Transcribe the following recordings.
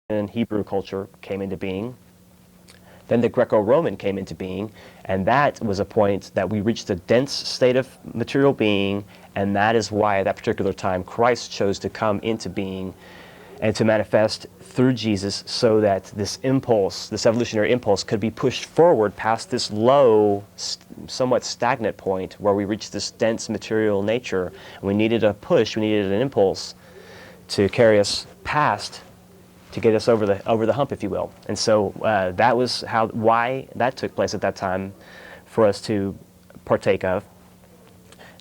Hebrew culture came into being. Then the Greco-Roman came into being, and that was a point that we reached a dense state of material being, and that is why at that particular time Christ chose to come into being and to manifest through Jesus so that this impulse, this evolutionary impulse, could be pushed forward past this low, somewhat stagnant point where we reached this dense material nature. We needed a push, we needed an impulse to carry us past, to get us over the hump, if you will. And so that was why that took place at that time for us to partake of.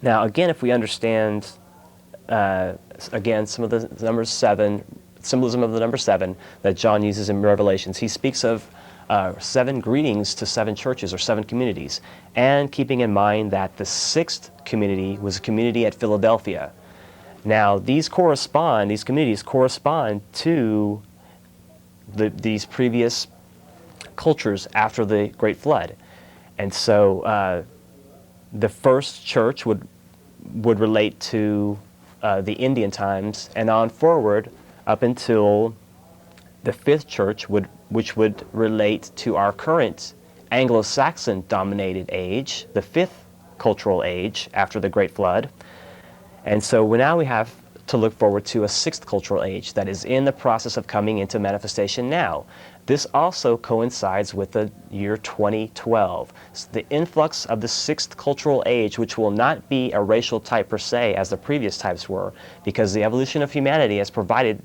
Now, again, if we understand, again, some of the number 7, symbolism of the number 7 that John uses in Revelations, he speaks of 7 greetings to 7 churches or 7 communities, and keeping in mind that the 6th community was a community at Philadelphia. Now, these communities correspond to these previous cultures after the Great Flood. And so the first church would relate to the Indian times, and on forward up until the 5th church, which would relate to our current Anglo-Saxon dominated age, the 5th cultural age after the Great Flood. And so now we have to look forward to a 6th cultural age that is in the process of coming into manifestation now. This also coincides with the year 2012. So the influx of the 6th cultural age, which will not be a racial type per se as the previous types were, because the evolution of humanity has provided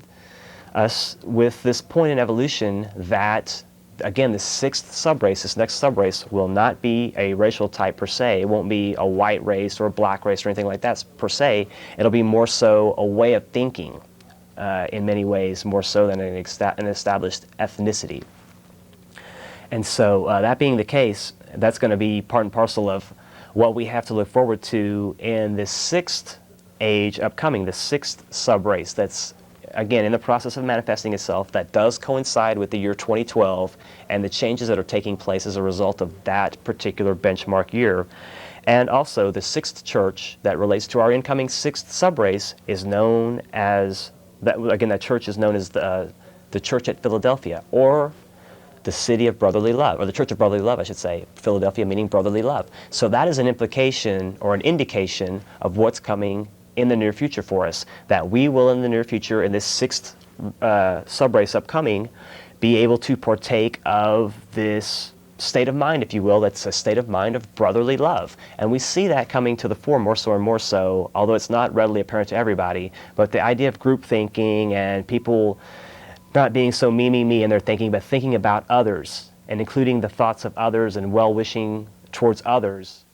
us with this point in evolution that, again, the 6th subrace, this next subrace, will not be a racial type per se. It won't be a white race or a black race or anything like that per se. It'll be more so a way of thinking in many ways, more so than an established ethnicity. And so that being the case, that's going to be part and parcel of what we have to look forward to in this 6th age upcoming, the 6th subrace that's, again, in the process of manifesting itself, that does coincide with the year 2012 and the changes that are taking place as a result of that particular benchmark year. And also the 6th church that relates to our incoming 6th subrace is known as, that church is known as the church at Philadelphia, or the city of brotherly love, or the church of brotherly love, I should say. Philadelphia meaning brotherly love. So that is an implication or an indication of what's coming in the near future for us, that we will in the near future, in this 6th subrace upcoming, be able to partake of this state of mind, if you will, that's a state of mind of brotherly love. And we see that coming to the fore more so and more so, although it's not readily apparent to everybody, but the idea of group thinking and people not being so me in their thinking, but thinking about others and including the thoughts of others and well-wishing towards others,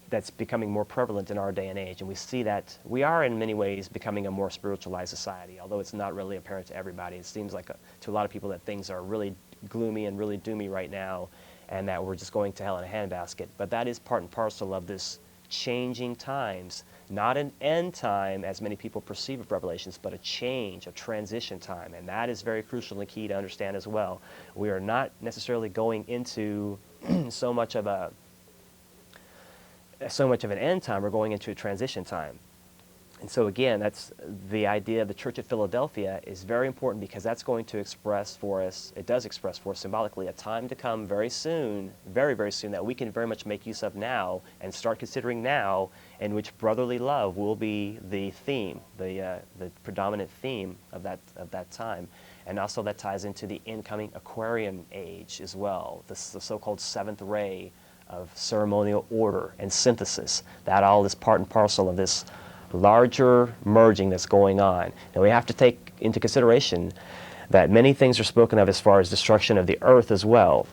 that's becoming more prevalent in our day and age. And we see that we are in many ways becoming a more spiritualized society, although it's not really apparent to everybody. It seems like to a lot of people that things are really gloomy and really doomy right now, and that we're just going to hell in a handbasket. But that is part and parcel of this changing times, not an end time as many people perceive of Revelations, but a change, a transition time. And that is very crucial and key to understand as well. We are not necessarily going into so much of an end time, we're going into a transition time. And so again, that's the idea of the Church at Philadelphia is very important, because that's going to express for us, it does express for us symbolically, a time to come very soon, very, very soon, that we can very much make use of now and start considering now, in which brotherly love will be the theme, the predominant theme of that time. And also that ties into the incoming Aquarian age as well, the so-called 7th ray of ceremonial order and synthesis. That all is part and parcel of this larger merging that's going on. Now we have to take into consideration that many things are spoken of as far as destruction of the earth as well.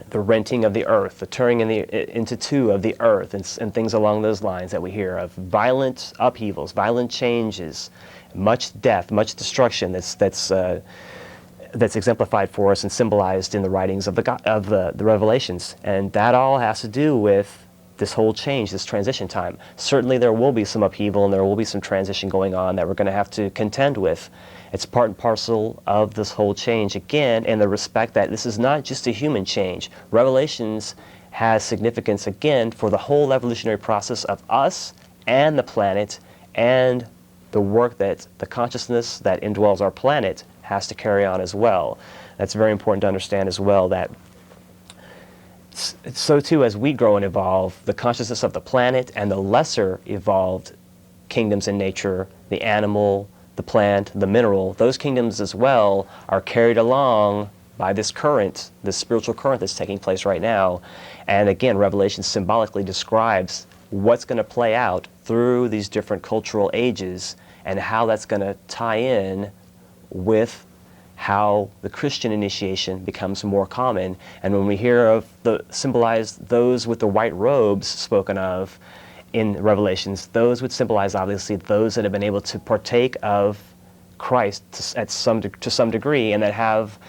The renting of the earth, the turning into two of the earth, and things along those lines that we hear of. Violent upheavals, violent changes, much death, much destruction that's exemplified for us and symbolized in the writings of the Revelations. And that all has to do with this whole change, this transition time. Certainly there will be some upheaval and there will be some transition going on that we're going to have to contend with. It's part and parcel of this whole change, again, in the respect that this is not just a human change. Revelations has significance, again, for the whole evolutionary process of us and the planet, and the work that the consciousness that indwells our planet has to carry on as well. That's very important to understand as well, that so too as we grow and evolve, the consciousness of the planet and the lesser evolved kingdoms in nature, the animal, the plant, the mineral, those kingdoms as well are carried along by this current, this spiritual current that's taking place right now. And again, Revelation symbolically describes what's going to play out through these different cultural ages and how that's going to tie in with how the Christian initiation becomes more common. And when we hear of those with the white robes spoken of in Revelations, those would symbolize obviously those that have been able to partake of Christ to some degree, and that have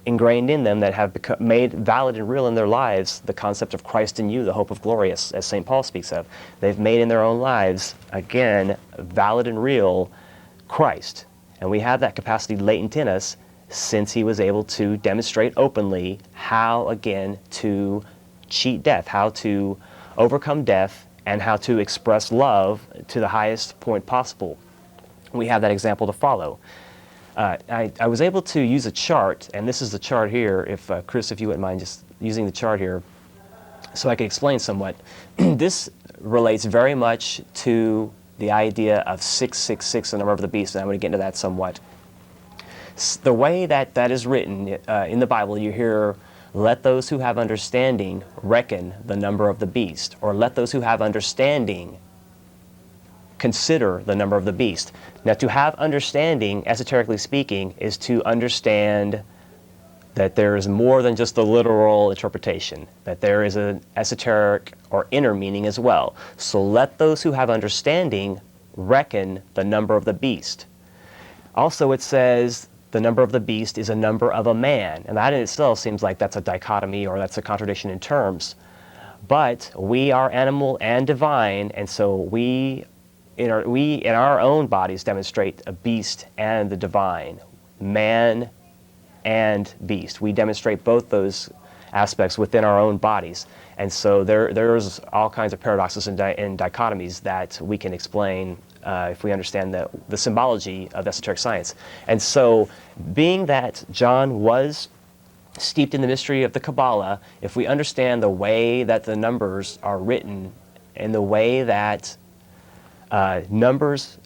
ingrained in them, that have become made valid and real in their lives, the concept of Christ in you, the hope of glory, as St. Paul speaks of. They've made in their own lives, again, valid and real Christ. And we have that capacity latent in us, since he was able to demonstrate openly how, again, to cheat death, how to overcome death, and how to express love to the highest point possible. We have that example to follow. I was able to use a chart, and this is the chart here, if Chris, if you wouldn't mind just using the chart here, so I could explain somewhat. This relates very much to the idea of 666, the number of the beast, and I'm going to get into that somewhat. The way that is written in the Bible, you hear, let those who have understanding reckon the number of the beast, or let those who have understanding consider the number of the beast. Now, to have understanding, esoterically speaking, is to understand that there is more than just the literal interpretation, that there is an esoteric or inner meaning as well. So let those who have understanding reckon the number of the beast. Also, it says the number of the beast is a number of a man, and that in itself seems like that's a dichotomy, or that's a contradiction in terms. But we are animal and divine, and so we in our own bodies demonstrate a beast and the divine, man and beast. We demonstrate both those aspects within our own bodies, and so there's all kinds of paradoxes and dichotomies that we can explain if we understand the symbology of esoteric science. And so, being that John was steeped in the mystery of the Kabbalah, if we understand the way that the numbers are written and the way that numbers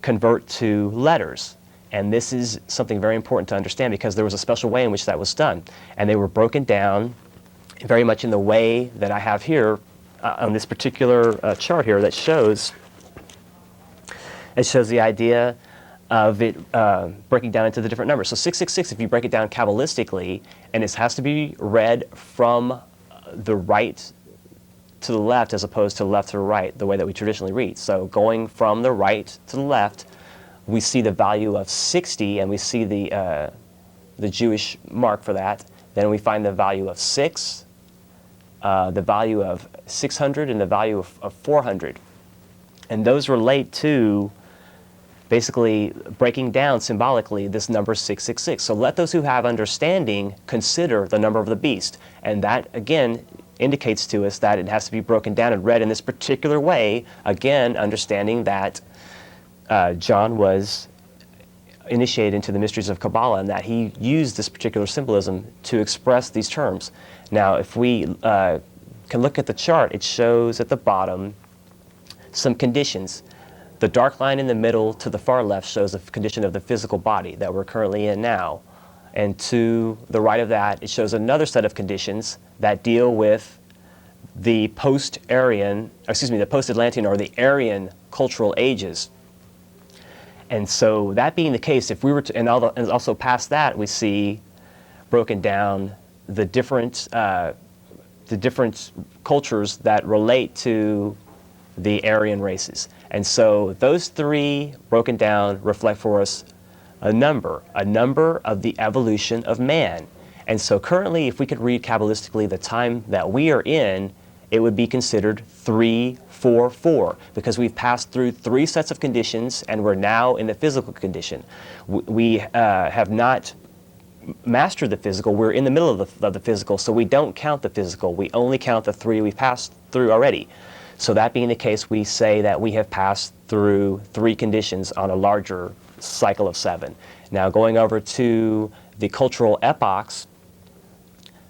convert to letters, and this is something very important to understand, because there was a special way in which that was done, and they were broken down very much in the way that I have here on this particular chart here that shows. It shows the idea of it breaking down into the different numbers. So 666, if you break it down Kabbalistically, and it has to be read from the right to the left as opposed to left to right, the way that we traditionally read. So going from the right to the left, we see the value of 60, and we see the Jewish mark for that. Then we find the value of 6, the value of 600, and the value of 400. And those relate to basically breaking down symbolically this number 666. So let those who have understanding consider the number of the beast. And that, again, indicates to us that it has to be broken down and read in this particular way, again, understanding that John was initiated into the mysteries of Kabbalah, and that he used this particular symbolism to express these terms. Now, if we can look at the chart, it shows at the bottom some conditions. The dark line in the middle to the far left shows the condition of the physical body that we're currently in now. And to the right of that, it shows another set of conditions that deal with the post-Aryan, the post-Atlantean or the Aryan cultural ages. And so that being the case, if we were to, and also past that, we see broken down the different cultures that relate to the Aryan races. And so those three broken down reflect for us a number of the evolution of man. And so currently, if we could read Kabbalistically the time that we are in, it would be considered 344, because we've passed through three sets of conditions and we're now in the physical condition. We have not mastered the physical. We're in the middle of the physical, so we don't count the physical. We only count the three we've passed through already. So that being the case, we say that we have passed through three conditions on a larger cycle of 7. Now going over to the cultural epochs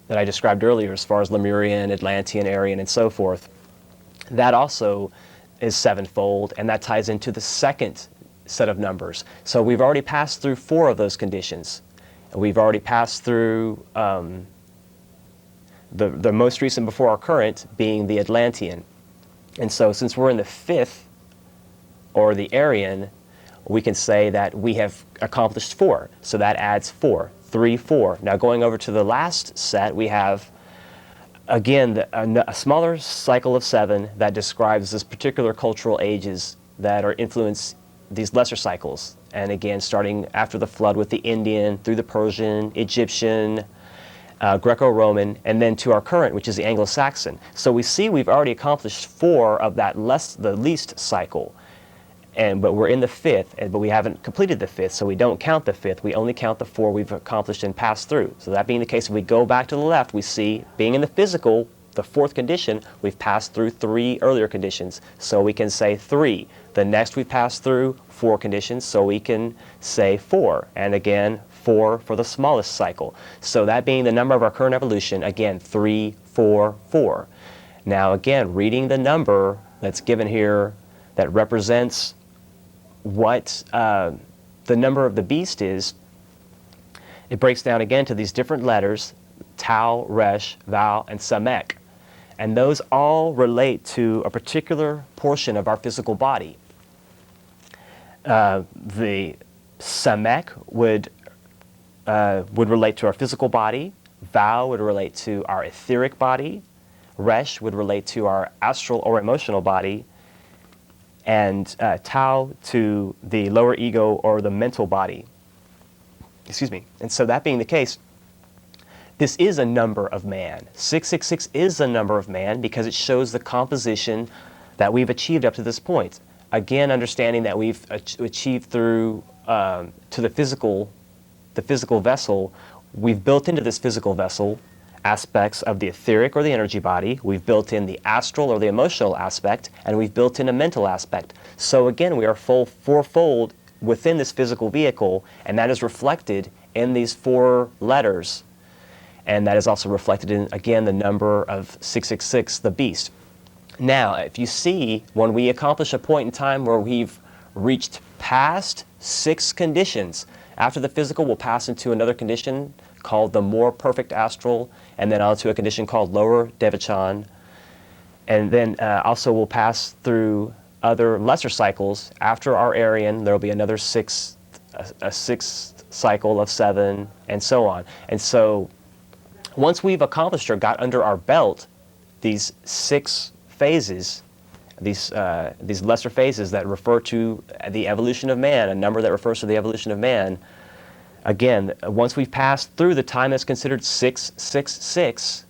that I described earlier, as far as Lemurian, Atlantean, Aryan, and so forth, that also is sevenfold, and that ties into the second set of numbers. So we've already passed through 4 of those conditions. We've already passed through the most recent before our current being the Atlantean. And so since we're in the 5th, or the Aryan, we can say that we have accomplished 4. So that adds 4, 3, 4. Now going over to the last set, we have, again, a smaller cycle of 7 that describes this particular cultural ages that are influence these lesser cycles. And again, starting after the flood with the Indian, through the Persian, Egyptian, Greco-Roman, and then to our current, which is the Anglo-Saxon. So we see we've already accomplished 4 of that the least cycle. But we're in the 5th, but we haven't completed the 5th, so we don't count the 5th. We only count the 4 we've accomplished and passed through. So that being the case, if we go back to the left, we see, being in the physical, the 4th condition, we've passed through 3 earlier conditions. So we can say 3. The next we've passed through 4 conditions, so we can say 4. And again, 4 for the smallest cycle. So that being the number of our current evolution, again, 3, 4, 4. Now again, reading the number that's given here that represents what the number of the beast is, it breaks down again to these different letters, Tau, Resh, Val, and Samek. And those all relate to a particular portion of our physical body. The Samek would relate to our physical body, Val would relate to our etheric body, Resh would relate to our astral or emotional body, and Tau to the lower ego or the mental body. Excuse me. And so that being the case, this is a number of man. 666 is a number of man because it shows the composition that we've achieved up to this point. Again, understanding that we've achieved through to the physical vessel. We've built into this physical vessel aspects of the etheric or the energy body. We've built in the astral or the emotional aspect, and we've built in a mental aspect. So again, we are fourfold within this physical vehicle, and that is reflected in these 4 letters. And that is also reflected in, again, the number of 666, the beast. Now, if you see, when we accomplish a point in time where we've reached past 6 conditions, after the physical, we'll pass into another condition called the more perfect astral, and then onto a condition called lower devachan. And then also we'll pass through other lesser cycles. After our Aryan, there will be another 6th cycle of 7, and so on. And so once we've accomplished or got under our belt these 6 phases, these lesser phases that refer to the evolution of man, a number that refers to the evolution of man, again, once we've passed through the time that's considered 666,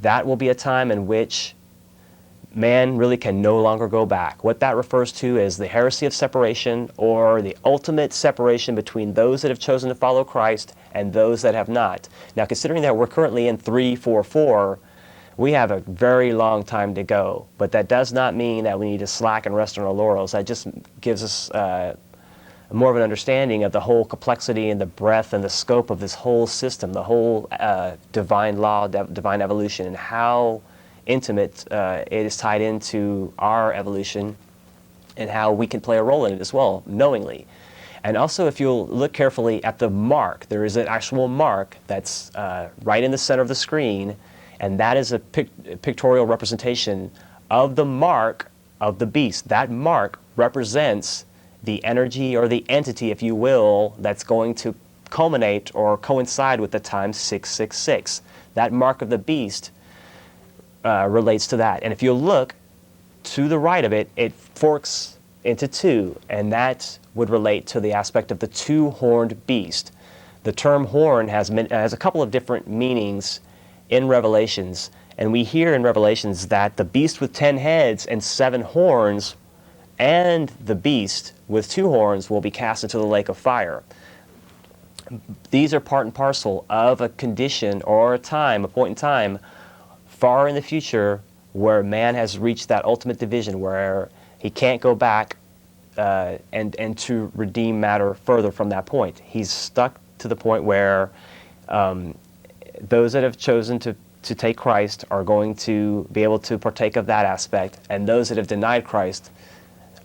that will be a time in which man really can no longer go back. What that refers to is the heresy of separation, or the ultimate separation between those that have chosen to follow Christ and those that have not. Now, considering that we're currently in 344, we have a very long time to go, but that does not mean that we need to slack and rest on our laurels. That just gives us more of an understanding of the whole complexity and the breadth and the scope of this whole system, the whole divine law, divine evolution, and how intimate it is tied into our evolution, and how we can play a role in it as well, knowingly. And also, if you'll look carefully at the mark, there is an actual mark that's right in the center of the screen, and that is a pictorial representation of the mark of the beast. That mark represents the energy or the entity, if you will, that's going to culminate or coincide with the time 666. That mark of the beast relates to that. And if you look to the right of it, it forks into 2, and that would relate to the aspect of the 2-horned beast. The term horn has a couple of different meanings in Revelations, and we hear in Revelations that the beast with 10 heads and 7 horns and the beast with 2 horns will be cast into the lake of fire. These are part and parcel of a condition or a time, a point in time, far in the future, where man has reached that ultimate division where he can't go back and to redeem matter further from that point. He's stuck to the point where those that have chosen to take Christ are going to be able to partake of that aspect, and those that have denied Christ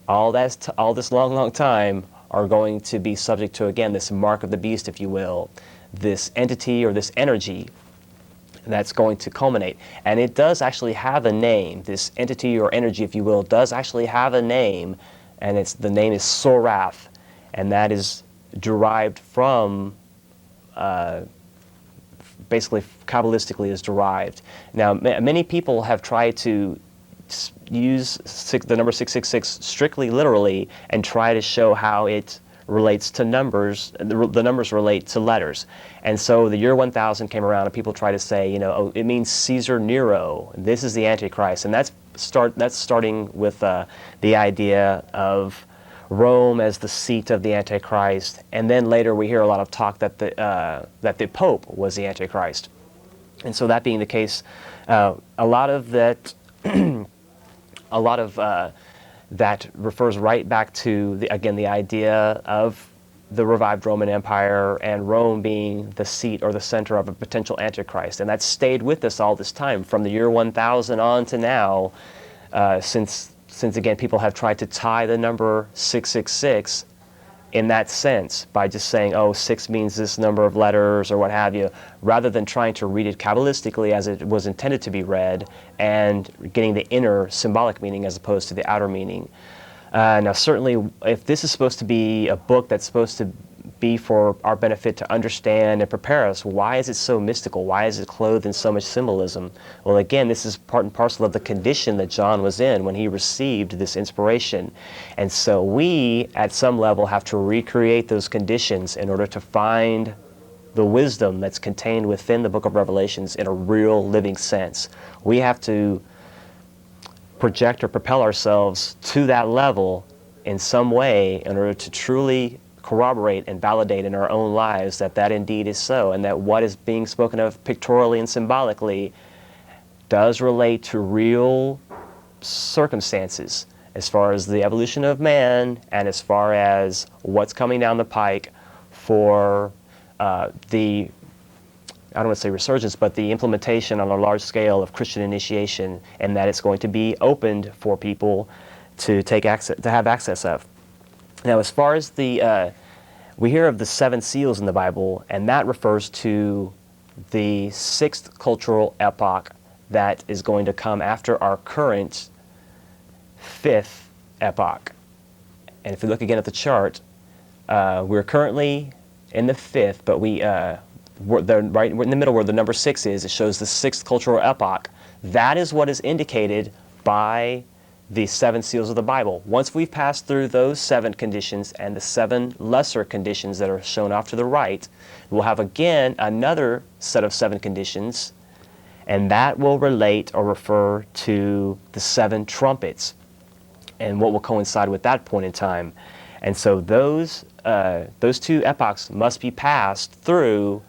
all this long time are going to be subject to, again, this mark of the beast, if you will, this entity or this energy that's going to culminate. And it does actually have a name. This entity or energy, if you will, does actually have a name, and the name is Sorath, and that is derived from, basically Kabbalistically is derived. Now, many people have tried to use the number 666 strictly literally and try to show how it relates to numbers. The numbers relate to letters. And so the year 1000 came around and people try to say, oh, it means Caesar Nero. This is the Antichrist. And that's starting with the idea of Rome as the seat of the Antichrist. And then later we hear a lot of talk that the Pope was the Antichrist. And so that being the case, a lot of that that refers right back to, the idea of the revived Roman Empire and Rome being the seat or the center of a potential Antichrist. And that's stayed with us all this time, from the year 1000 on to now, since again, people have tried to tie the number 666 in that sense by just saying, oh, 6 means this number of letters or what have you, rather than trying to read it Kabbalistically as it was intended to be read and getting the inner symbolic meaning as opposed to the outer meaning. Now, certainly, if this is supposed to be a book that's supposed to be for our benefit to understand and prepare us, why is it so mystical? Why is it clothed in so much symbolism? Well, again, this is part and parcel of the condition that John was in when he received this inspiration. And so we, at some level, have to recreate those conditions in order to find the wisdom that's contained within the book of Revelations in a real living sense. We have to project or propel ourselves to that level in some way in order to truly corroborate and validate in our own lives that indeed is so, and that what is being spoken of pictorially and symbolically does relate to real circumstances as far as the evolution of man and as far as what's coming down the pike for the, I don't want to say resurgence, but the implementation on a large scale of Christian initiation, and that it's going to be opened for people to have access of. Now, as far as we hear of the 7 seals in the Bible, and that refers to the 6th cultural epoch that is going to come after our current 5th epoch. And if you look again at the chart, we're currently in the 5th, but we're in the middle where the number 6 is. It shows the 6th cultural epoch. That is what is indicated by the 7 seals of the Bible. Once we've passed through those 7 conditions and the 7 lesser conditions that are shown off to the right, we'll have again another set of 7 conditions, and that will relate or refer to the 7 trumpets and what will coincide with that point in time. And so those 2 epochs must be passed through,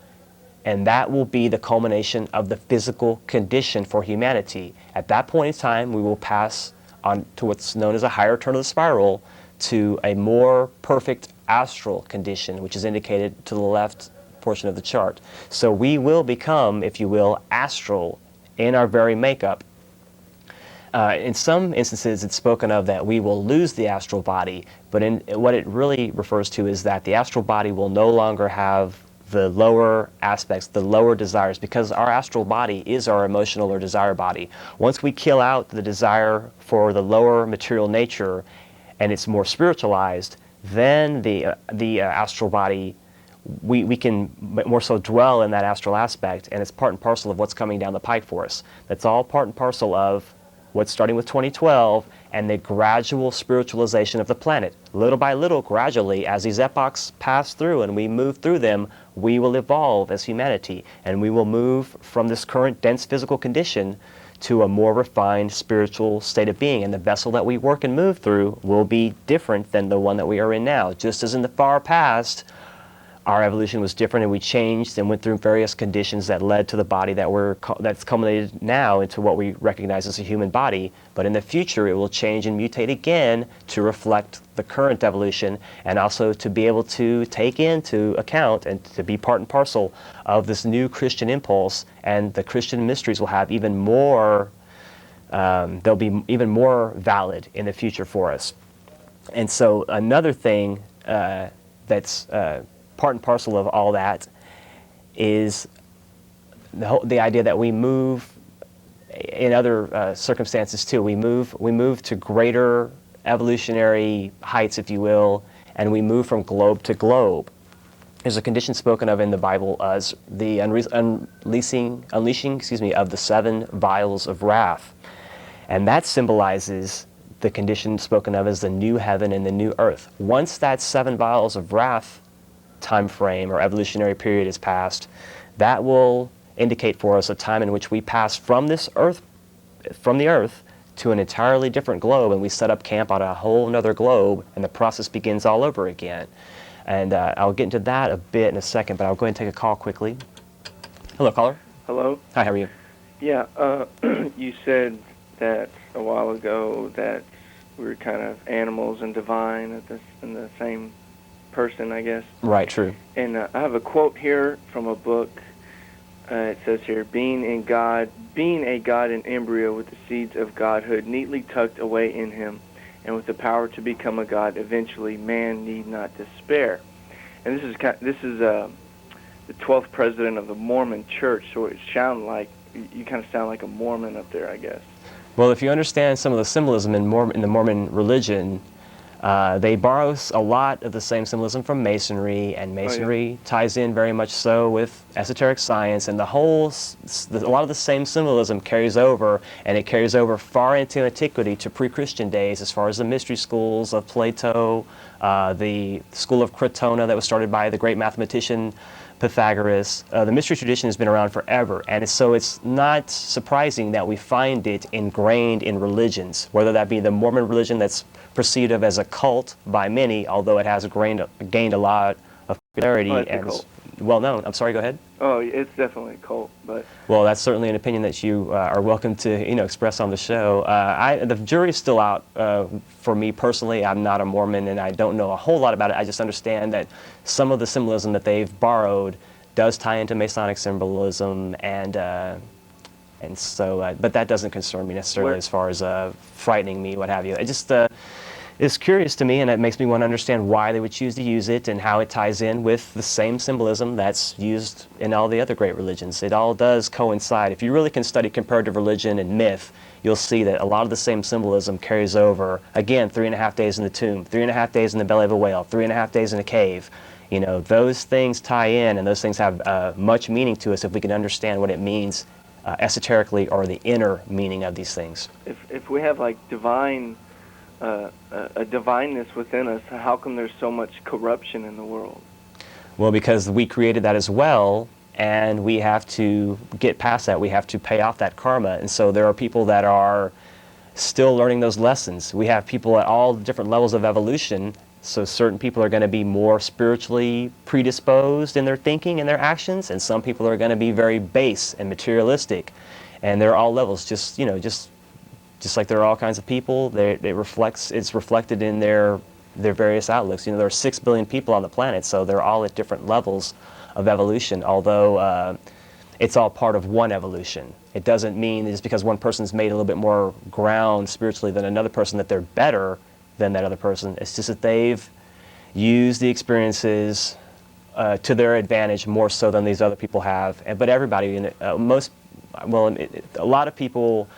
and that will be the culmination of the physical condition for humanity. At that point in time, we will pass on to what's known as a higher turn of the spiral, to a more perfect astral condition, which is indicated to the left portion of the chart. So we will become, if you will, astral in our very makeup. In some instances, it's spoken of that we will lose the astral body, but what it really refers to is that the astral body will no longer have the lower aspects, the lower desires, because our astral body is our emotional or desire body. Once we kill out the desire for the lower material nature and it's more spiritualized, then the astral body, we can more so dwell in that astral aspect, and it's part and parcel of what's coming down the pike for us. That's all part and parcel of what's starting with 2012 and the gradual spiritualization of the planet. Little by little, gradually, as these epochs pass through and we move through them, we will evolve as humanity, and we will move from this current dense physical condition to a more refined spiritual state of being. And the vessel that we work and move through will be different than the one that we are in now. Just as in the far past, our evolution was different and we changed and went through various conditions that led to the body that's culminated now into what we recognize as a human body. But in the future it will change and mutate again to reflect the current evolution, and also to be able to take into account and to be part and parcel of this new Christian impulse. And the Christian mysteries will have even more, they'll be even more valid in the future for us. And so another thing that's part and parcel of all that is the idea that we move in other circumstances too. We move to greater evolutionary heights, if you will, and we move from globe to globe. There's a condition spoken of in the Bible as the unleashing of the 7 vials of wrath, and that symbolizes the condition spoken of as the new heaven and the new earth. Once that 7 vials of wrath time frame or evolutionary period is passed, that will indicate for us a time in which we pass from the earth to an entirely different globe, and we set up camp on a whole another globe, and the process begins all over again. And I'll get into that a bit in a second, but I'll go ahead and take a call quickly. Hello, caller. Hello. Hi, how are you? Yeah, you said that a while ago that we were kind of animals and divine in the same person, I guess. Right, true. And I have a quote here from a book. It says here, being a God in embryo with the seeds of godhood neatly tucked away in him, and with the power to become a god eventually, man need not despair. And this is the 12th president of the Mormon Church, so it sound like you kind of sound like a Mormon up there, I guess. Well, if you understand some of the symbolism in the Mormon religion, they borrow a lot of the same symbolism from Masonry, and Masonry ties in very much so with esoteric science, and a lot of the same symbolism carries over, and it carries over far into antiquity to pre-Christian days, as far as the mystery schools of Plato, the school of Crotona that was started by the great mathematician Pythagoras. The mystery tradition has been around forever, and so it's not surprising that we find it ingrained in religions, whether that be the Mormon religion that's perceived of as a cult by many, although it has gained a lot of popularity and is well known. I'm sorry, go ahead. Oh, it's definitely a cult, but... Well, that's certainly an opinion that you are welcome to express on the show. The jury's still out for me personally. I'm not a Mormon, and I don't know a whole lot about it. I just understand that some of the symbolism that they've borrowed does tie into Masonic symbolism, and so, but that doesn't concern me necessarily as far as frightening me, what have you. It just is curious to me, and it makes me want to understand why they would choose to use it and how it ties in with the same symbolism that's used in all the other great religions. It all does coincide. If you really can study comparative religion and myth, you'll see that a lot of the same symbolism carries over. Again, 3.5 days in the tomb, 3.5 days in the belly of a whale, 3.5 days in a cave. Those things tie in, and those things have much meaning to us if we can understand what it means esoterically, or the inner meaning of these things. If we have like a divineness within us, how come there's so much corruption in the world? Well, because we created that as well, and we have to get past that. We have to pay off that karma, and so there are people that are still learning those lessons. We have people at all different levels of evolution, so certain people are going to be more spiritually predisposed in their thinking and their actions, and some people are going to be very base and materialistic, and they're all levels. Just like there are all kinds of people, it's reflected in their various outlooks. There are 6 billion people on the planet, so they're all at different levels of evolution, although it's all part of one evolution. It doesn't mean that just because one person's made a little bit more ground spiritually than another person that they're better than that other person. It's just that they've used the experiences to their advantage more so than these other people have. But everybody, a lot of people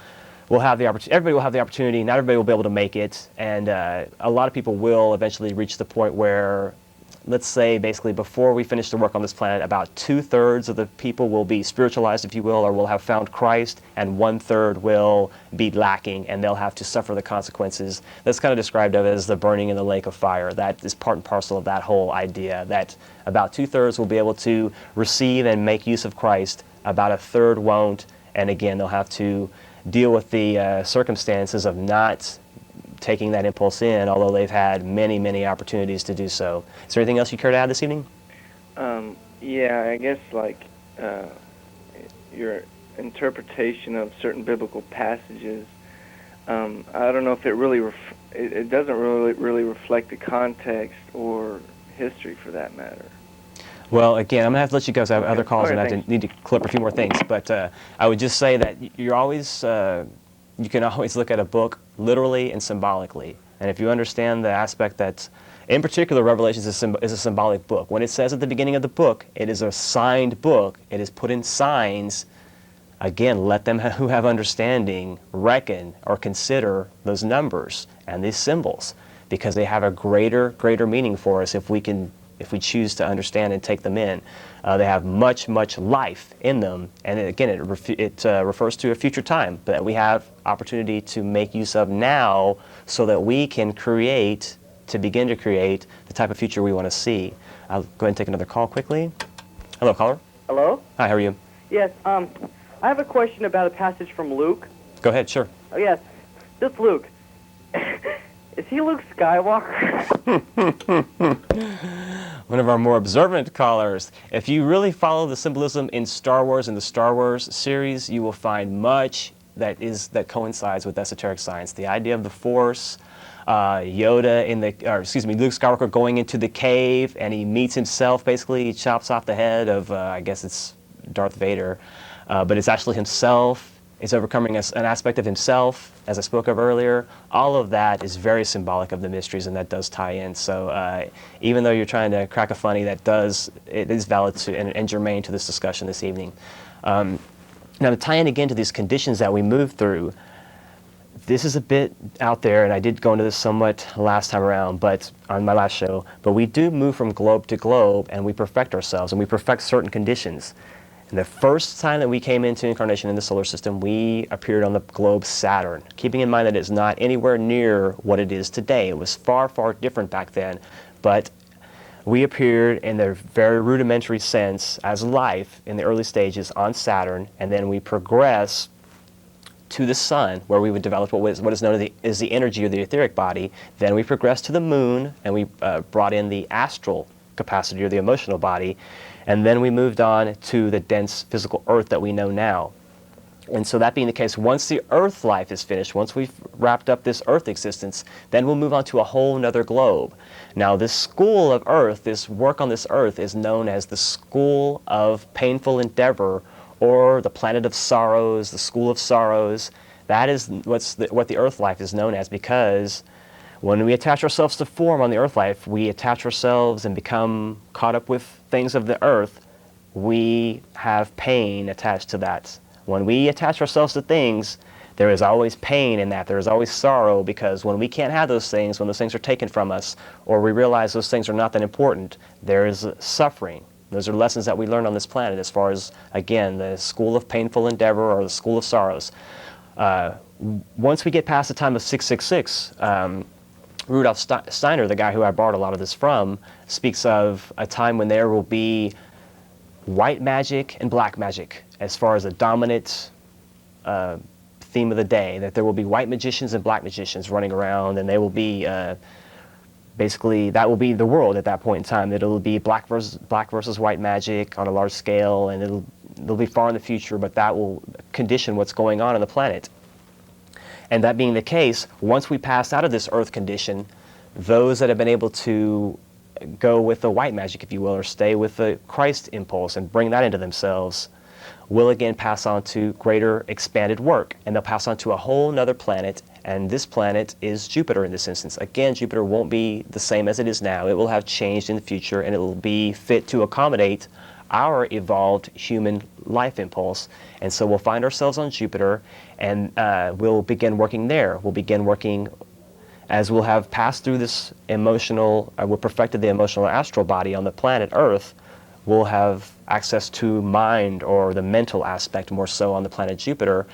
will have the opportunity. Everybody will have the opportunity. Not everybody will be able to make it, and a lot of people will eventually reach the point where, let's say, basically before we finish the work on this planet, about 2/3 of the people will be spiritualized, if you will, or will have found Christ, and 1/3 will be lacking, and they'll have to suffer the consequences. That's kind of described as the burning in the lake of fire. That is part and parcel of that whole idea, that about 2/3 will be able to receive and make use of Christ, about 1/3 won't, and again, they'll have to deal with the circumstances of not taking that impulse in, although they've had many, many opportunities to do so. Is there anything else you care to add this evening? Yeah, I guess like uh, your interpretation of certain biblical passages. I don't know if it really it doesn't really reflect the context or history for that matter. Well, again, I'm going to have to let you go, so I have Okay. other calls and I Thanks. need to clip a few more things. But I would just say that you're always, you can always look at a book literally and symbolically. And if you understand the aspect that, in particular, Revelation is a symbolic book. When it says at the beginning of the book, it is a signed book, it is put in signs. Again, let them who have understanding reckon or consider those numbers and these symbols, because they have a greater meaning for us if we choose to understand and take them in. They have much life in them, and again, it refers to a future time that we have opportunity to make use of now, so that we can begin to create the type of future we want to see. I'll go ahead and take another call quickly. Hello, caller. Hello? Hi, how are you? Yes, I have a question about a passage from Luke. Go ahead, sure. Oh, yes. This Luke. Is he Luke Skywalker? One of our more observant callers. If you really follow the symbolism in Star Wars and the Star Wars series, you will find much that coincides with esoteric science. The idea of the Force, Luke Skywalker going into the cave and he meets himself. Basically, he chops off the head of, I guess it's Darth Vader, but it's actually himself. It's overcoming an aspect of himself, as I spoke of earlier. All of that is very symbolic of the mysteries, and that does tie in. So even though you're trying to crack a funny, it is valid and germane to this discussion this evening. Now, to tie in again to these conditions that we move through, this is a bit out there, and I did go into this somewhat last time around, but on my last show. But we do move from globe to globe, and we perfect ourselves, and we perfect certain conditions. And the first time that we came into incarnation in the solar system, we appeared on the globe Saturn, keeping in mind that it's not anywhere near what it is today. It was far different back then, but we appeared in a very rudimentary sense as life in the early stages on Saturn, and then we progress to the sun, where we would develop what is known as the energy or the etheric body. Then we progressed to the moon, and we brought in the astral capacity or the emotional body. And then we moved on to the dense physical earth that we know now. And so that being the case, once the earth life is finished, once we've wrapped up this earth existence, then we'll move on to a whole nother globe. Now, this school of earth, this work on this earth, is known as the school of painful endeavor, or the planet of sorrows, the school of sorrows. That is what the earth life is known as, because when we attach ourselves to form on the earth life, we attach ourselves and become caught up with things of the earth. We have pain attached to that. When we attach ourselves to things, there is always pain in that. There is always sorrow, because when we can't have those things, when those things are taken from us, or we realize those things are not that important, there is suffering. Those are lessons that we learn on this planet as far as, again, the school of painful endeavor or the school of sorrows. Once we get past the time of 666, Rudolph Steiner, the guy who I borrowed a lot of this from, speaks of a time when there will be white magic and black magic as far as a dominant theme of the day, that there will be white magicians and black magicians running around, and they will be basically, that will be the world at that point in time. That it'll be black versus white magic on a large scale, and it'll be far in the future, but that will condition what's going on the planet. And that being the case, once we pass out of this earth condition, those that have been able to go with the white magic, if you will, or stay with the Christ impulse and bring that into themselves, will again pass on to greater expanded work. And they'll pass on to a whole nother planet, and this planet is Jupiter in this instance. Again, Jupiter won't be the same as it is now. It will have changed in the future, and it will be fit to accommodate our evolved human life impulse. And so we'll find ourselves on Jupiter, and we'll begin working there. We'll begin working as we'll have passed through this emotional, we'll perfected the emotional astral body on the planet Earth. We'll have access to mind, or the mental aspect more so, on the planet Jupiter.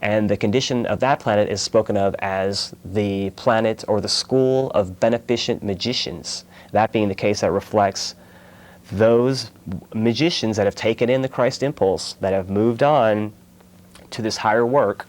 And the condition of that planet is spoken of as the planet or the school of beneficent magicians. That being the case, that reflects those magicians that have taken in the Christ impulse, that have moved on to this higher work.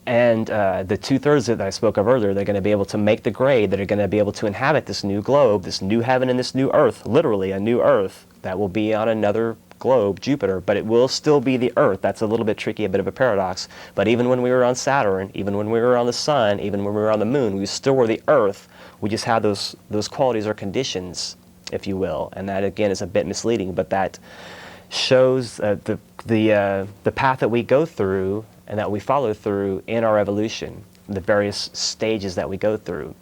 And the 2/3 that I spoke of earlier, they're going to be able to make the grade, that are going to be able to inhabit this new globe, this new heaven and this new earth, literally a new earth that will be on another globe, Jupiter, but it will still be the Earth. That's a little bit tricky, a bit of a paradox. But even when we were on Saturn, even when we were on the Sun, even when we were on the Moon, we still were the Earth. We just had those qualities or conditions, if you will. And that, again, is a bit misleading, but that shows the path that we go through and that we follow through in our evolution, the various stages that we go through.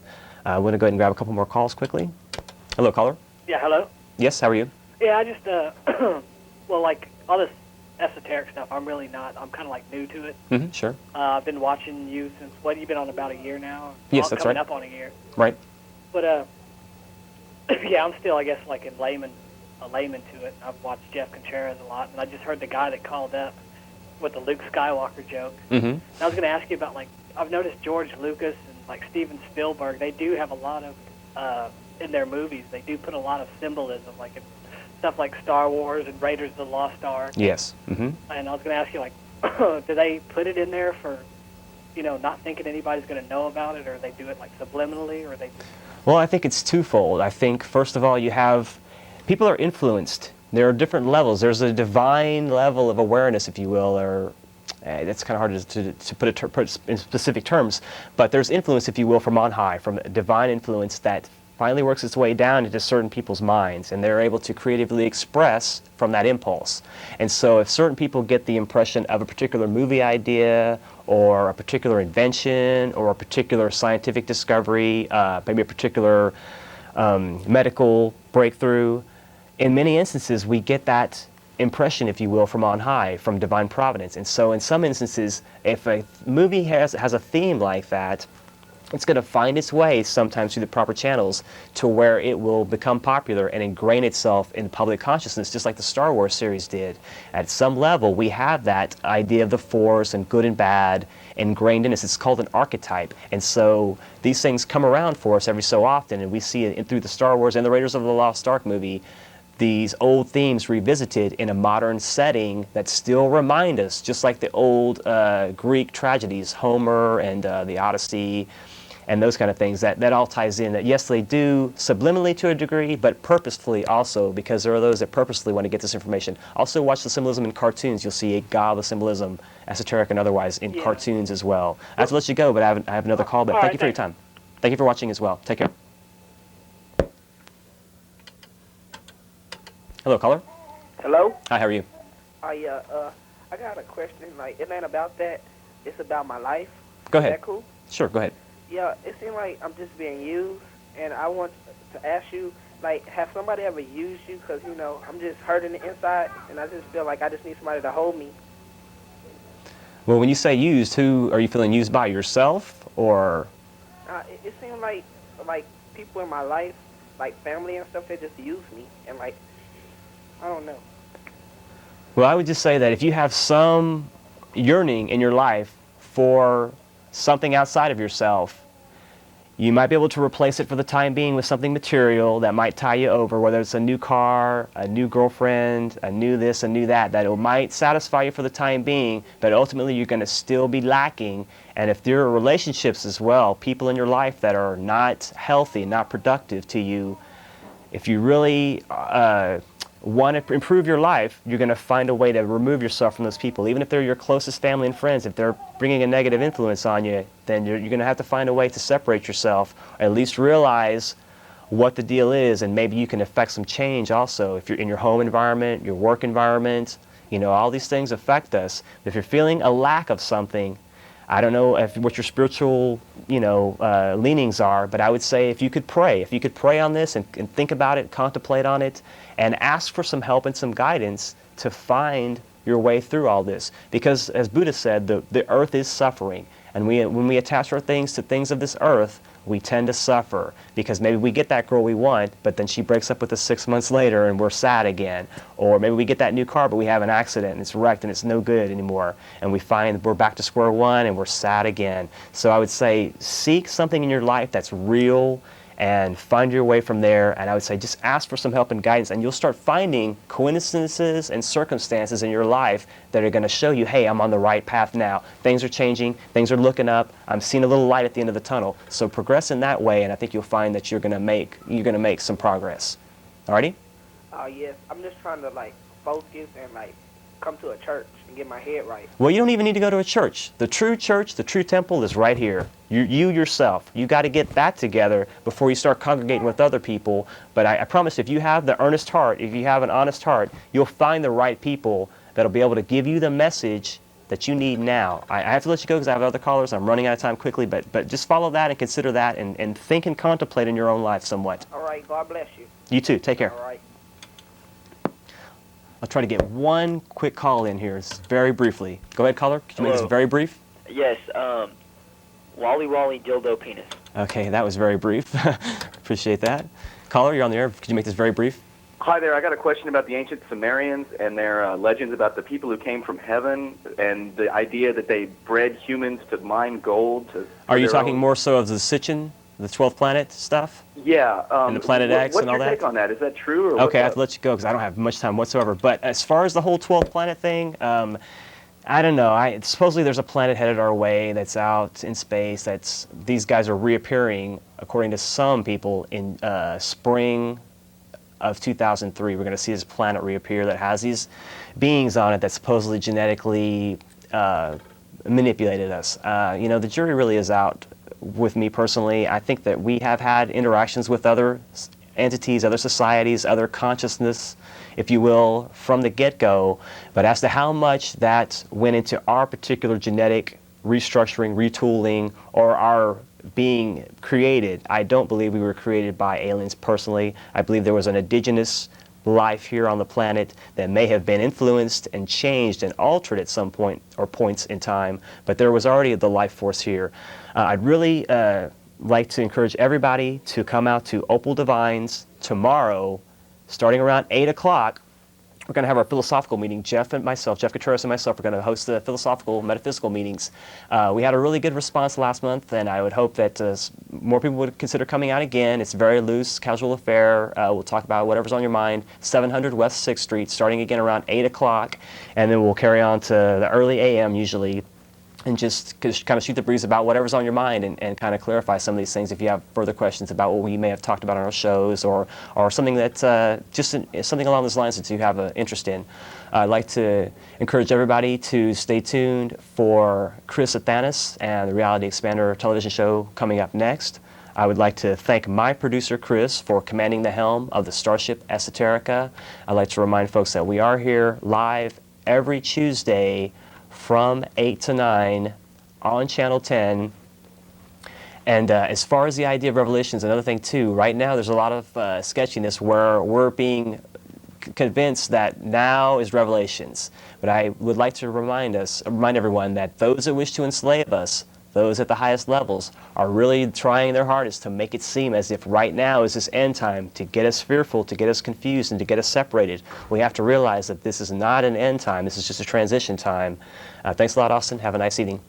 I want to go ahead and grab a couple more calls quickly. Hello, caller. Yeah, hello? Yes, how are you? Yeah, I just, well, like, all this esoteric stuff, I'm really not, I'm kind of, like, new to it. Mm-hmm, sure. I've been watching you since, what, you've been on about a year now? Yes, that's right. Coming up on a year. Right. But, yeah, I'm still, I guess, like, a layman to it. I've watched Jeff Contreras a lot, and I just heard the guy that called up with the Luke Skywalker joke. Mm-hmm. And I was going to ask you about, like, I've noticed George Lucas and, like, Steven Spielberg, they do have a lot of, in their movies, they do put a lot of symbolism, like in stuff like Star Wars and Raiders of the Lost Ark. Yes. Mm-hmm. And I was going to ask you, like, do they put it in there for, you know, not thinking anybody's going to know about it, or they do it, like, subliminally, or they... Well, I think it's twofold. I think, first of all, you have... People are influenced. There are different levels. There's a divine level of awareness, if you will, or... that's kind of hard to put it in specific terms, but there's influence, if you will, from on high, from divine influence that finally works its way down into certain people's minds, and they're able to creatively express from that impulse. And so if certain people get the impression of a particular movie idea, or a particular invention, or a particular scientific discovery, maybe a particular medical breakthrough, in many instances we get that impression, if you will, from on high, from divine providence. And so in some instances, if a movie has a theme like that, it's going to find its way sometimes through the proper channels to where it will become popular and ingrain itself in public consciousness, just like the Star Wars series did. At some level, we have that idea of the Force and good and bad ingrained in us. It's called an archetype. And so these things come around for us every so often, and we see it through the Star Wars and the Raiders of the Lost Ark movie, these old themes revisited in a modern setting that still remind us, just like the old Greek tragedies, Homer and the Odyssey, and those kind of things, that all ties in. That yes, they do subliminally to a degree, but purposefully also, because there are those that purposely want to get this information. Also watch the symbolism in cartoons. You'll see a god of the symbolism, esoteric and otherwise, in cartoons as well. I have to let you go, but I have another call, but thank you for your time. Thank you for watching as well. Take care. Hello, caller. Hello? Hi, how are you? I got a question. Like, it ain't about that. It's about my life. Go ahead. Is that cool? Sure, go ahead. Yeah, it seems like I'm just being used, and I want to ask you, like, have somebody ever used you? Because, you know, I'm just hurting the inside, and I just feel like I just need somebody to hold me. Well, when you say used, who are you feeling used by? Yourself, or? It seems like people in my life, like family and stuff, they just use me, and, like, I don't know. Well, I would just say that if you have some yearning in your life for something outside of yourself, you might be able to replace it for the time being with something material that might tie you over, whether it's a new car, a new girlfriend, a new this, a new that, that it might satisfy you for the time being, but ultimately you're going to still be lacking. And if there are relationships as well, people in your life that are not healthy, not productive to you, if you really want to improve your life, you're going to find a way to remove yourself from those people. Even if they're your closest family and friends, if they're bringing a negative influence on you, then you're going to have to find a way to separate yourself, or at least realize what the deal is, and maybe you can affect some change also. If you're in your home environment, your work environment, you know, all these things affect us. If you're feeling a lack of something, I don't know what your spiritual, leanings are, but I would say if you could pray on this and think about it, contemplate on it, and ask for some help and some guidance to find your way through all this. Because as Buddha said, the earth is suffering, and when we attach our things to things of this earth, we tend to suffer, because maybe we get that girl we want, but then she breaks up with us 6 months later and we're sad again. Or maybe we get that new car, but we have an accident and it's wrecked and it's no good anymore, and we find we're back to square one and we're sad again. So I would say seek something in your life that's real and find your way from there. And I would say just ask for some help and guidance, and you'll start finding coincidences and circumstances in your life that are going to show you, hey, I'm on the right path now. Things are changing, things are looking up, I'm seeing a little light at the end of the tunnel. So progress in that way, and I think you'll find that you're going to make some progress. Alrighty? Oh yes, I'm just trying to like focus and like come to a church and get my head right. Well, you don't even need to go to a church. The true church, the true temple is right here. You yourself. You got to get that together before you start congregating with other people. But I promise, if you have the earnest heart, if you have an honest heart, you'll find the right people that'll be able to give you the message that you need now. I have to let you go because I have other callers. I'm running out of time quickly, but just follow that and consider that and think and contemplate in your own life somewhat. All right, God bless you. You too. Take care. All right. I'll try to get one quick call in here, very briefly. Go ahead, caller. Could you make this very brief? Yes, Wally Wally Dildo Penis. Okay, that was very brief. Appreciate that. Caller, you're on the air. Could you make this very brief? Hi there. I got a question about the ancient Sumerians and their legends about the people who came from heaven and the idea that they bred humans to mine gold. Are you talking more so of the Sitchin, the 12th planet stuff? Yeah. And the Planet X and all that? What's your take on that? Is that true? Or Okay, I have to let you go because I don't have much time whatsoever. But as far as the whole 12th planet thing, I don't know. Supposedly there's a planet headed our way that's out in space. These guys are reappearing, according to some people, in spring of 2003. We're going to see this planet reappear that has these beings on it that supposedly genetically manipulated us. The jury really is out with me personally. I think that we have had interactions with other entities, other societies, other consciousness, if you will, from the get-go. But as to how much that went into our particular genetic restructuring, retooling, or our being created, I don't believe we were created by aliens personally. I believe there was an indigenous life here on the planet that may have been influenced and changed and altered at some point or points in time, but there was already the life force here. I'd really like to encourage everybody to come out to Opal Divines tomorrow, starting around 8 o'clock. We're going to have our philosophical meeting. Jeff Contreras and myself are going to host the philosophical, metaphysical meetings. We had a really good response last month, and I would hope that more people would consider coming out again. It's a very loose, casual affair. We'll talk about whatever's on your mind. 700 West 6th Street, starting again around 8 o'clock, and then we'll carry on to the early a.m. usually, and just kind of shoot the breeze about whatever's on your mind and kind of clarify some of these things if you have further questions about what we may have talked about on our shows or something that something along those lines that you have an interest in. I'd like to encourage everybody to stay tuned for Chris Athanas and the Reality Expander television show coming up next. I would like to thank my producer, Chris, for commanding the helm of the Starship Esoterica. I'd like to remind folks that we are here live every Tuesday from 8 to 9 on Channel 10. And as far as the idea of Revelations, another thing too, right now there's a lot of sketchiness where we're being convinced that now is Revelations. But I would like to remind everyone that those that wish to enslave us, those at the highest levels, are really trying their hardest to make it seem as if right now is this end time, to get us fearful, to get us confused, and to get us separated. We have to realize that this is not an end time. This is just a transition time. Thanks a lot, Austin. Have a nice evening.